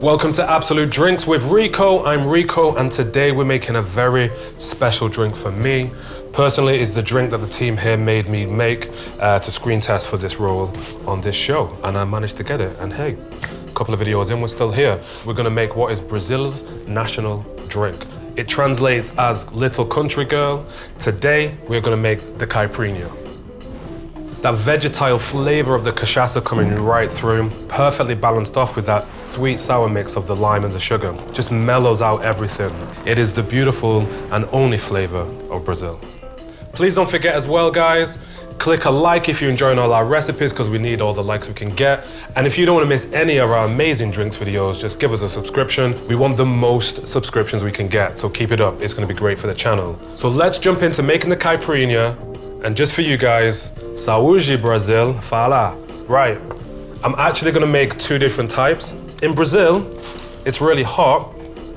Welcome to Absolut Drinks with Rico. I'm Rico, and today we're making a very special drink for me. Personally, it's the drink that the team here made me make to screen test for this role on this show, and I managed to get it. And hey, a couple of videos in, we're still here. We're gonna make what is Brazil's national drink. It translates as Little Country Girl. Today, we're gonna make the Caipirinha. That vegetal flavor of the cachaça coming right through, perfectly balanced off with that sweet sour mix of the lime and the sugar. Just mellows out everything. It is the beautiful and only flavor of Brazil. Please don't forget as well, guys, click a like if you're enjoying all our recipes, because we need all the likes we can get. And if you don't want to miss any of our amazing drinks videos, just give us a subscription. We want the most subscriptions we can get, so keep it up. It's going to be great for the channel. So let's jump into making the Caipirinha. And just for you guys, Saúde Brazil, fala. Right, I'm actually gonna make two different types. In Brazil, it's really hot.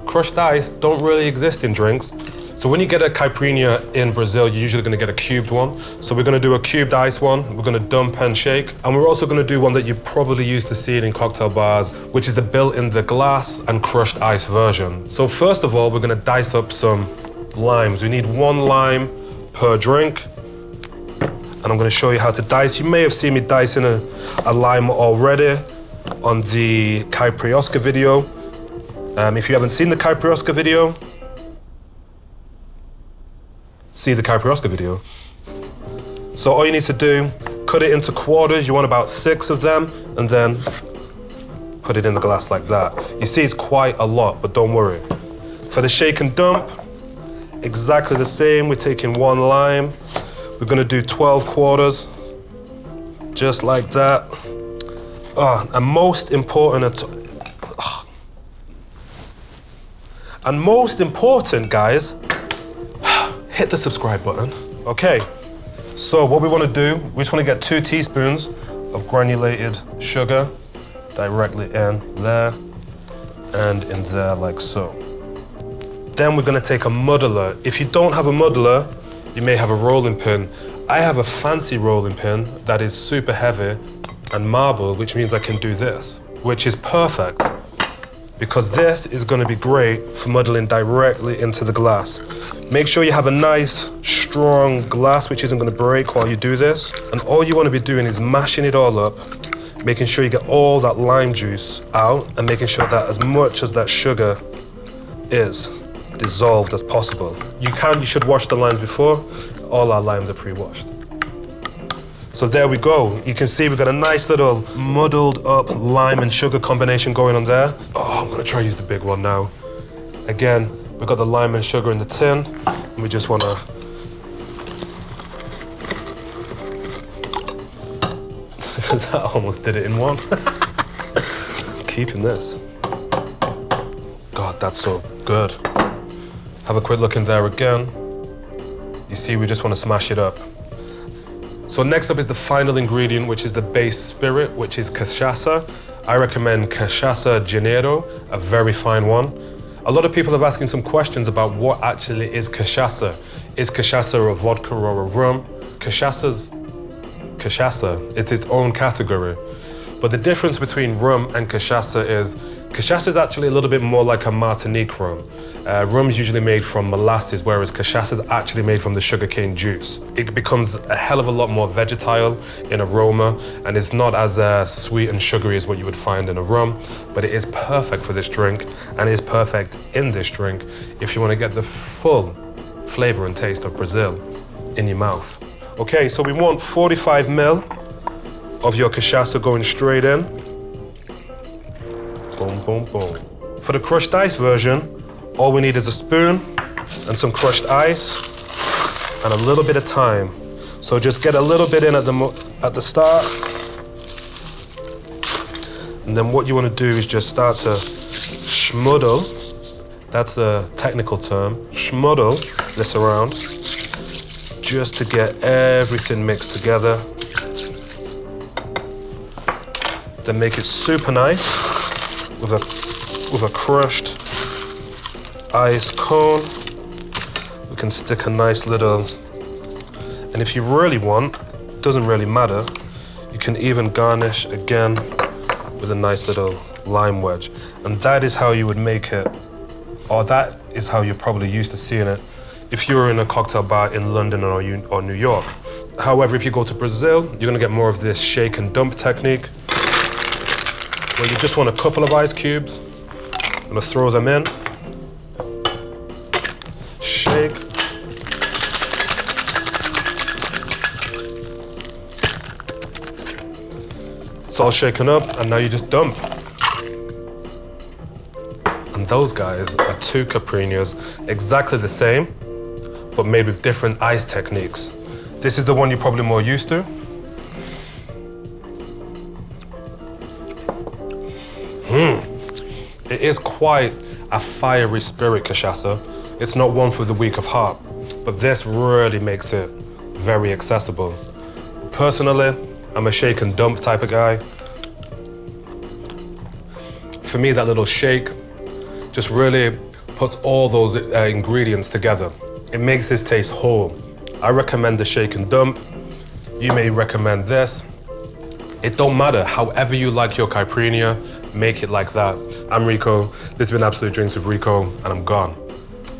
Crushed ice don't really exist in drinks. So when you get a Caipirinha in Brazil, you're usually gonna get a cubed one. So we're gonna do a cubed ice one, we're gonna dump and shake. And we're also gonna do one that you probably used to see in cocktail bars, which is the built in the glass and crushed ice version. So first of all, we're gonna dice up some limes. We need 1 lime per drink. And I'm gonna show you how to dice. You may have seen me dicing a lime already on the Caipirinha video. If you haven't seen the Caipirinha video, see the Caipirinha video. So all you need to do, cut it into quarters. You want about 6 of them, and then put it in the glass like that. You see it's quite a lot, but don't worry. For the shake and dump, exactly the same. We're taking 1 lime. We're gonna do 12 quarters, just like that. And most important, guys, hit the subscribe button. Okay, so what we wanna do, we just wanna get 2 teaspoons of granulated sugar directly in there and in there like so. Then we're gonna take a muddler. If you don't have a muddler, you may have a rolling pin. I have a fancy rolling pin that is super heavy and marble, which means I can do this, which is perfect because this is gonna be great for muddling directly into the glass. Make sure you have a nice, strong glass which isn't gonna break while you do this. And all you wanna be doing is mashing it all up, making sure you get all that lime juice out and making sure that as much as that sugar is dissolved as possible. You should wash the limes before. All our limes are pre-washed. So there we go. You can see we've got a nice little muddled up lime and sugar combination going on there. Oh, I'm gonna try to use the big one now. Again, we've got the lime and sugar in the tin, and we just wanna that almost did it in one. Keeping this. God, that's so good. Have a quick look in there again. You see, we just want to smash it up. So next up is the final ingredient, which is the base spirit, which is cachaça. I recommend Cachaça Janeiro, a very fine one. A lot of people are asking some questions about what actually is cachaça. Is cachaça a vodka or a rum? Cachaça's cachaça, it's its own category. But the difference between rum and cachaça is actually a little bit more like a Martinique rum. Rum is usually made from molasses, whereas cachaça is actually made from the sugarcane juice. It becomes a hell of a lot more vegetal in aroma, and it's not as sweet and sugary as what you would find in a rum, but it is perfect for this drink, and it is perfect in this drink if you want to get the full flavor and taste of Brazil in your mouth. Okay, so we want 45 ml of your cachaça going straight in. Boom, boom, boom. For the crushed ice version, all we need is a spoon and some crushed ice and a little bit of thyme. So just get a little bit in at the start. And then what you want to do is just start to schmuddle. That's the technical term. Schmuddle this around just to get everything mixed together. Then make it super nice with a crushed ice cone. We can stick a nice little, and if you really want, it doesn't really matter, you can even garnish again with a nice little lime wedge. And that is how you would make it, or that is how you're probably used to seeing it if you're in a cocktail bar in London or New York. However, if you go to Brazil, you're gonna get more of this shake and dump technique, where you just want a couple of ice cubes. I'm gonna throw them in, shake. It's all shaken up, and now you just dump. And those guys are two Caipirinhas, exactly the same, but made with different ice techniques. This is the one you're probably more used to. It is quite a fiery spirit, Cachaça. It's not one for the weak of heart, but this really makes it very accessible. Personally, I'm a shake and dump type of guy. For me, that little shake just really puts all those ingredients together. It makes this taste whole. I recommend the shake and dump. You may recommend this. It don't matter, however you like your Caipirinha, make it like that. I'm Rico, this has been Absolute Drinks with Rico, and I'm gone.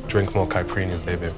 Drink more Caipirinhas, baby.